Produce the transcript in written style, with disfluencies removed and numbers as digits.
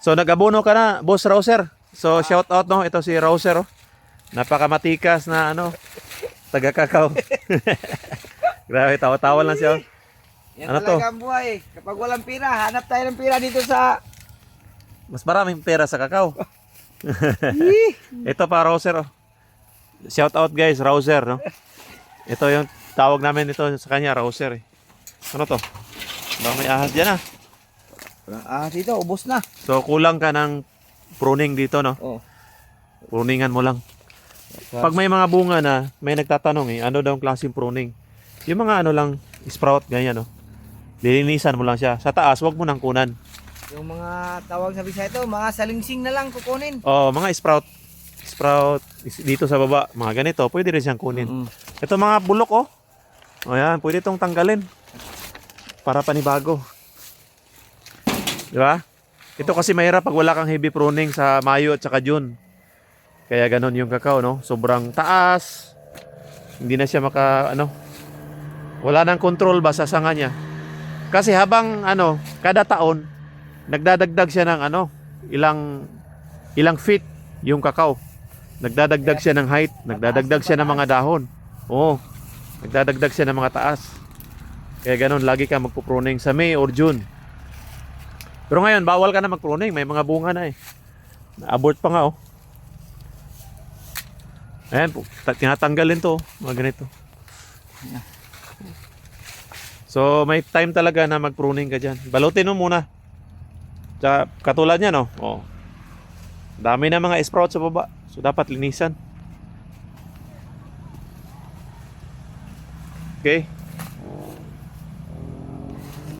So nag-abono ka na, Boss Rouser. So shout out no, ito si Rouser oh. Napakamatikas na ano, taga kakao. Grabe, tawa-tawa lang siya. Yan Ano to? talaga ang buhay. Kapag walang pira, hanap tayo ng pira dito sa... Mas maraming pera sa kakao. Ito pa Rouser oh. Shout out guys, Rouser no. Ito yung tawag namin ito sa kanya, Rouser eh. Ano to? Baka may ahas dyan ah. Dito, ubos na. So kulang ka ng pruning dito no. Oh. Pruningan mo lang. Pag may mga bunga na, may nagtatanong eh, ano daw ang klaseng pruning? Yung mga ano lang, sprout, ganyan no. Lilinisan mo lang siya. Sa taas, wag mo nang kunan. Yung mga tawag sa Bisaya ito, mga salingsing na lang kukunin. Oh, mga sprout. Sprout dito sa baba, mga ganito, pwede rin siyang kunin. Ito mga bulok oh. O yan, pwede itong tanggalin. Para panibago. Di ba? Ito kasi mahirap pag wala kang heavy pruning sa Mayo at saka June. Kaya ganon yung kakao, no? Sobrang taas. Hindi na siya wala nang control ba sa sanga niya. Kasi habang kada taon nagdadagdag siya ng ilang feet yung kakao. Nagdadagdag siya ng height, nagdadagdag siya ng mga dahon. Oo. Nagdadagdag siya ng mga taas. Kaya ganon, lagi ka magpo-pruning sa May or June. Pero ngayon, bawal ka na mag-pruning. May mga bunga na eh. Na-abort pa nga oh. Ayan po, tinatanggalin to, mga ganito. So, may time talaga na mag-pruning ka dyan. Balutin mo muna. Tsaka, katulad niya, no? Oh. Dami na mga sprouts sa baba. So, dapat linisan. Okay?